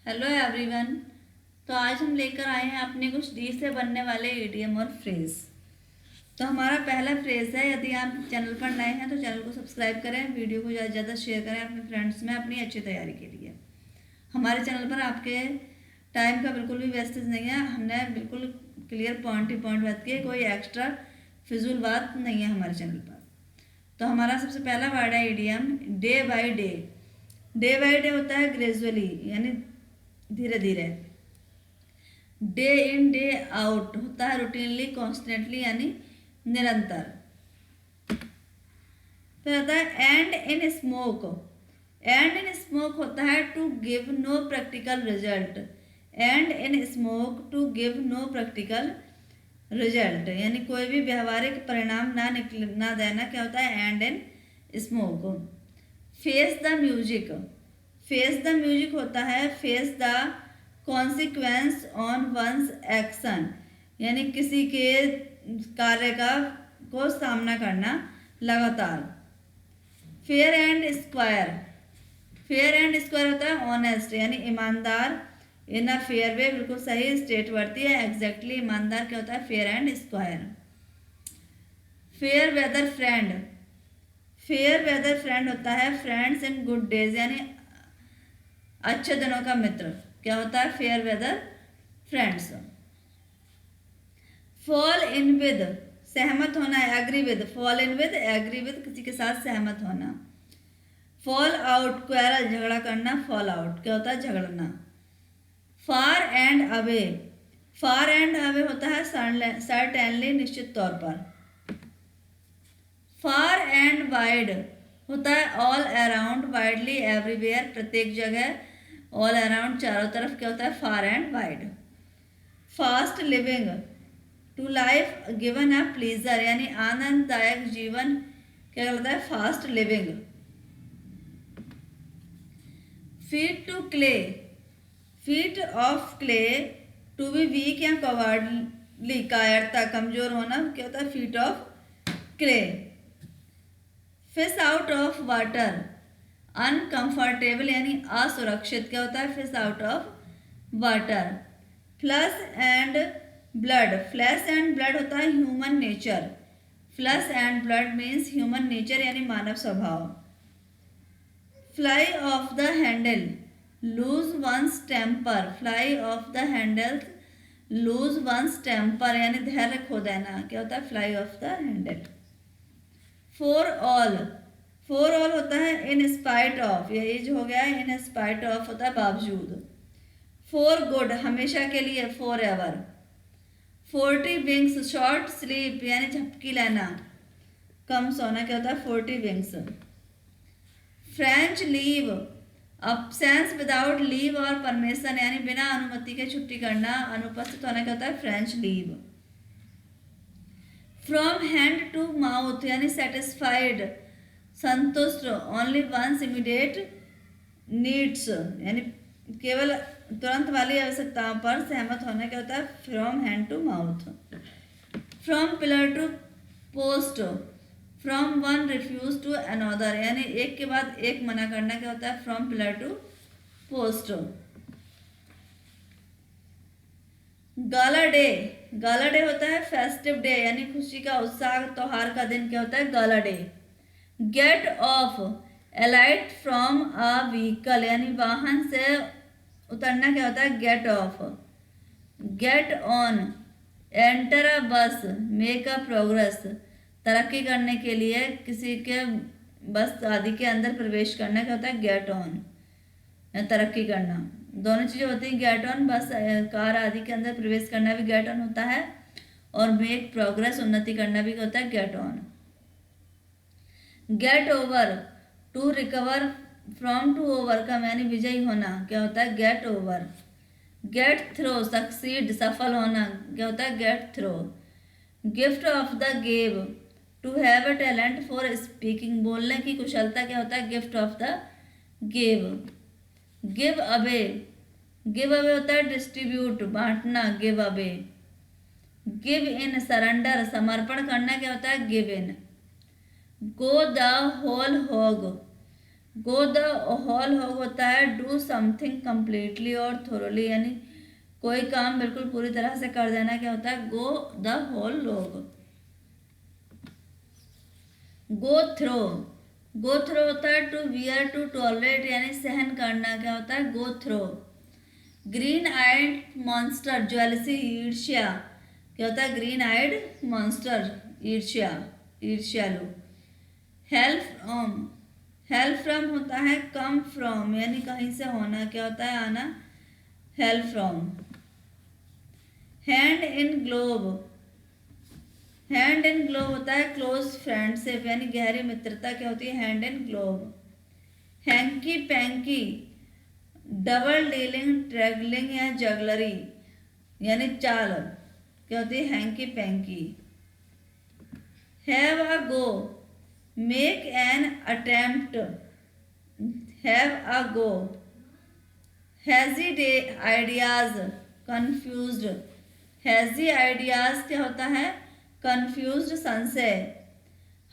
Hello everyone. तो आज हम लेकर आए हैं अपने कुछ डी से बनने वाले इडियम और फ्रेज। तो हमारा पहला फ्रेज है, यदि आप चैनल पर नए हैं तो चैनल को सब्सक्राइब करें, वीडियो को ज़्यादा से ज़्यादा शेयर करें अपने फ्रेंड्स में अपनी अच्छी तैयारी के लिए। हमारे चैनल पर आपके टाइम का बिल्कुल भी वेस्टेज नहीं है। हमने बिल्कुल क्लियर पॉइंट टू पॉइंट बात की है, कोई एक्स्ट्रा फिजूल बात नहीं है हमारे चैनल पर। तो हमारा सबसे पहला वर्ड है idiom day by day. Day by day होता है ग्रेजुअली, यानी धीरे धीरे। डे इन डे आउट होता है रूटीनली कॉन्स्टेंटली, यानी निरंतर। फिर आता है end in smoke. End in smoke होता है to give no practical result. End in smoke to give no practical result, यानी कोई भी व्यवहारिक परिणाम ना देना, क्या होता है end in smoke. Face the music. Face the music होता है face the consequence on one's action, यानी किसी के कार्य का को सामना करना लगातार। Fair and square. Fair and square होता है ऑनेस्ट, यानी ईमानदार। इन अ फेयर वे, बिल्कुल सही स्टेट वर्ती है, एग्जैक्टली ईमानदार क्या होता है fair and square. Fair weather friend. Fair weather friend होता है फ्रेंड्स इन गुड डेज, यानी अच्छे दिनों का मित्र। क्या होता है fair weather friends. Fall in with, सहमत होना, agree with. Fall in with, agree with, किसी के साथ सहमत होना। फॉल आउट, क्वेरल, झगड़ा करना। फॉल आउट क्या होता है झगड़ना। Far and away. Far and away होता है सर्टेनली, निश्चित तौर पर। फार एंड वाइड होता है ऑल अराउंड, वाइडली, एवरीवेयर, प्रत्येक जगह, ऑल अराउंड, चारों तरफ। क्या होता है far and wide. Fast living, to life given a pleasure, यानी आनंददायक जीवन क्या कहलाता है fast living. Feet to clay. Feet of clay, to be weak या कवर्डली, कायरता, कमजोर होना, क्या होता है feet of clay. Fish out of water, uncomfortable, यानी असुरक्षित। क्या होता है fish out of water. Flesh and blood. Flesh and blood होता है human nature. Flesh and blood means human nature, यानी मानव स्वभाव। Fly off the handle, lose one's temper. Fly off the handle, lose one's temper, यानी धैर्य खो देना। क्या होता है fly off the handle. For all. For all होता है इन स्पाइट ऑफ, यही जो हो गया है इन स्पाइट ऑफ होता है बावजूद। फॉर गुड, हमेशा के लिए, for ever. 40 wings, short sleep, यानी झपकी लेना, कम सोना। क्या होता है 40 wings. French leave, absence without leave और परमिशन, यानी बिना अनुमति के छुट्टी करना, अनुपस्थित होना। क्या होता है French leave. From hand to mouth, यानी सेटिस्फाइड, संतुष्ट, ओनली वंस इमीडिएट नीड्स, यानी केवल तुरंत वाली आवश्यकताओं पर सहमत होना। क्या होता है from hand to mouth. From pillar to post, from one refuge to another, यानी एक के बाद एक मना करना। क्या होता है from pillar to post. Gala day. Gala day होता है फेस्टिव डे, यानी खुशी का, उत्साह, त्योहार का दिन। क्या होता है gala day. Get off, alight from a vehicle, यानी वाहन से उतरना। क्या होता है get off. Get on, enter a bus, make a progress, तरक्की करने के लिए किसी के बस आदि के अंदर प्रवेश करना। क्या होता है गेट ऑन, तरक्की करना। दोनों चीज़ें होती हैं, गेट ऑन, बस कार आदि के अंदर प्रवेश करना भी गेट ऑन होता है, और मेक प्रोग्रेस, उन्नति करना भी होता है get on. Get over, to recover from, to overcome, यानी विजयी होना। क्या होता है get over. Get through, succeed, सफल होना। क्या होता है get through. Gift of the gab, to have a talent for speaking, बोलने की कुशलता। क्या होता है gift of the gab. Give away. Give away होता है डिस्ट्रीब्यूट, बांटना, give away. Give in, surrender, समर्पण करना। क्या होता है give in. Go the whole hog, go the whole होता है डू समथिंग कम्प्लीटली और थोरली, यानी कोई काम बिल्कुल पूरी तरह से कर देना, क्या होता है go the whole hog. Go through, go through होता है टू वियर टू टॉलरेट, यानी सहन करना, क्या होता है गो थ्रो। ग्रीन आइड मॉन्स्टर ज्वेलसी ईर्ष्या, क्या होता है ग्रीन आइड मॉन्स्टर ईर्ष्या, ईर्ष्यालु। हेल्प फ्रॉम, हेल्प फ्रॉम होता है कम फ्रॉम, यानी कहीं से होना, क्या होता है आना, help from. Hand in glove, hand in glove होता है क्लोज फ्रेंडशिप, यानी गहरी मित्रता, क्या होती है hand in glove. Hanky panky double dealing ट्रैगलिंग या जगलरी, यानी चाल, क्या होती है hanky panky. Have a go make an attempt, have a go. Hazy डे आइडियाज कंफ्यूज्ड, हैजी आइडियाज क्या होता है कंफ्यूज्ड संशय।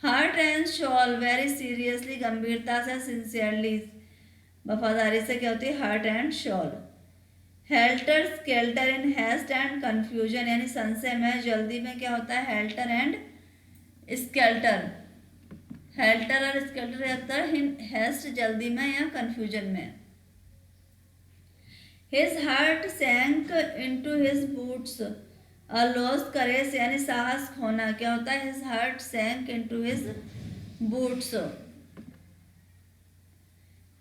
Heart and soul very seriously गंभीरता से, सिंसियरली वफादारी से, क्या होती है heart and soul. Helter skelter in haste and confusion, यानी संशय में जल्दी में, क्या होता है हेल्टर एंड स्केल्टर। हेल्टर और स्केल्टर होता है हेस्ट जल्दी में या कंफ्यूजन में। His heart sank into his boots a loss courage, यानी साहस खोना, क्या होता है his heart sank into his boots.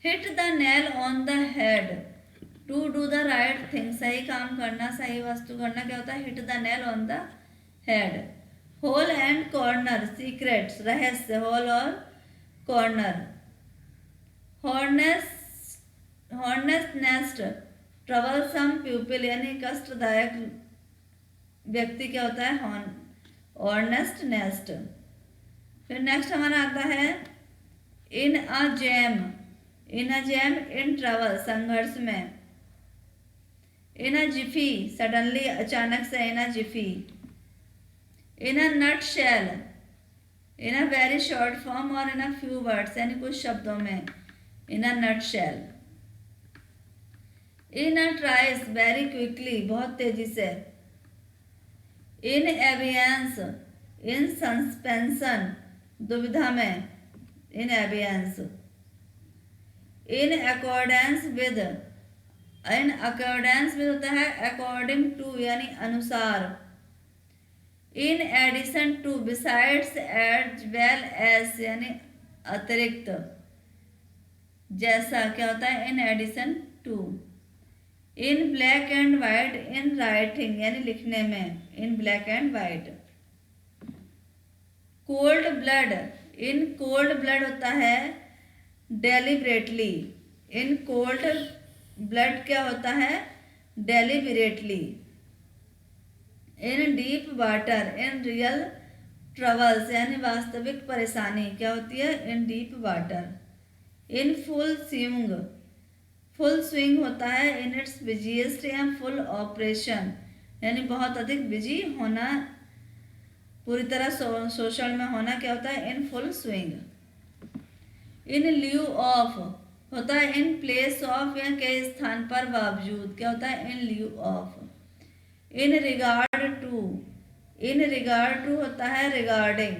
Hit the nail on the head to do the right thing, सही काम करना, सही वस्तु करना, क्या होता है hit the nail on the head. Hole and corner secrets रहस्य, होल और corner. हॉर्नेस, hornet's nest troublesome pupil, यानी कष्टदायक व्यक्ति, क्या होता है हॉर्न, ऑर्नेस्ट नेस्ट। फिर नेक्स्ट हमारा आता है in a jam, in a jam in trouble संघर्ष में। इन अ जिफी सडनली अचानक से, in a jiffy. In a nutshell in a very short form और इन अ फ्यू वर्ड्स, यानी कुछ शब्दों में, in a nutshell. In a trice very quickly बहुत तेजी से। इन एबियंस इन सस्पेंशन दुविधा में, in abeyance. In accordance with, in accordance with होता है अकॉर्डिंग टू, यानी अनुसार। In addition to besides as well as, यानी अतिरिक्त जैसा, क्या होता है in addition to. In black and white in writing, यानी लिखने में, in black and white. Cold blood in cold blood होता है डेलिबरेटली, इन कोल्ड ब्लड क्या होता है deliberately. In deep water in real troubles, यानी वास्तविक परेशानी, क्या होती है इन deep water. In full swing, full swing होता है इन इट्स बिजीएस्ट या फुल ऑपरेशन, यानी बहुत अधिक बिजी होना, पूरी तरह सोशल में होना, क्या होता है in full swing. In lieu of होता है इन प्लेस ऑफ या के स्थान पर बावजूद, क्या होता है in lieu of. In regard to, in regard to होता है regarding.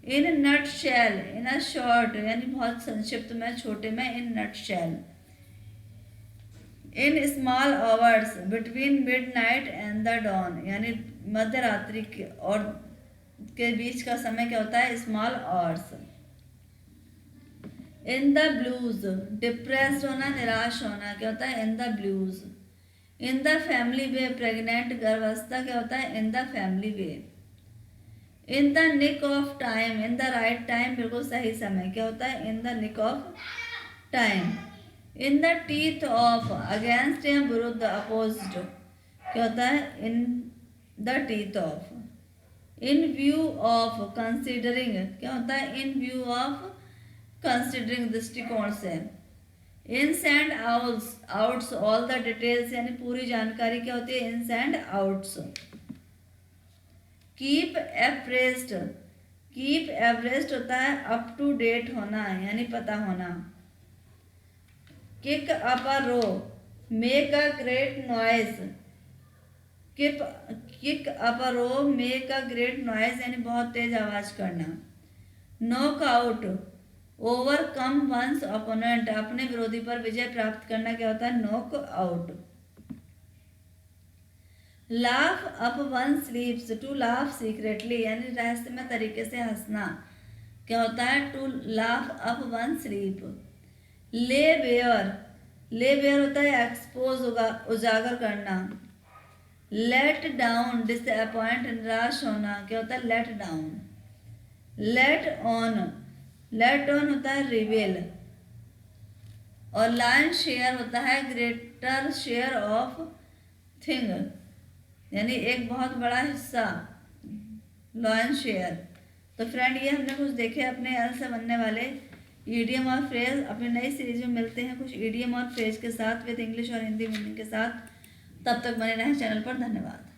In nutshell in a short, यानी बहुत संक्षिप्त में, छोटे में, in nutshell. In small hours between midnight and the dawn, यानी मध्य रात्रि के और के बीच का समय, क्या होता है small hours. In the blues depressed होना, निराश होना, क्या होता है in the blues. In the family way pregnant गर्भावस्था, क्या होता है in the family way. In the nick of time in the right time, बिल्कुल सही समय, क्या होता है in the nick of time. In the teeth of against या विरुद्ध अपोजिट, क्या होता है in the teeth of. In view of considering, क्या होता है इन व्यू ऑफ कंसिडरिंग दृष्टिकोण से। In send outs all the details, यानी पूरी जानकारी, क्या होती है in send outs. Keep abreast keep abreast होता है अप टू डेट होना, यानी पता होना। Kick up a row, make a great noise. Kick up a row, make a great noise, यानी बहुत तेज आवाज करना। Knock out, overcome one's opponent, अपने विरोधी पर विजय प्राप्त करना क्या होता है, knock out. Laugh up one's sleeves, to laugh secretly, यानी रहस्यमय तरीके से हंसना क्या होता है, to laugh up one's sleeve. Lay bare, lay bare होता है एक्सपोज, उजागर करना। लेट डाउन, डिसअपॉइंट, निराश होना क्या होता है, let down. Let on, let on होता है रिवेल। और लाइन शेयर होता है ग्रेटर शेयर ऑफ थिंग, यानी एक बहुत बड़ा हिस्सा, लाइन शेयर। तो फ्रेंड ये हमने कुछ देखे अपने एल से बनने वाले ईडियम और फ्रेज। अपनी नई सीरीज में मिलते हैं कुछ ईडियम और फ्रेज के साथ, विद इंग्लिश और हिंदी मीनिंग के साथ। तब तक बने रहें चैनल पर। धन्यवाद।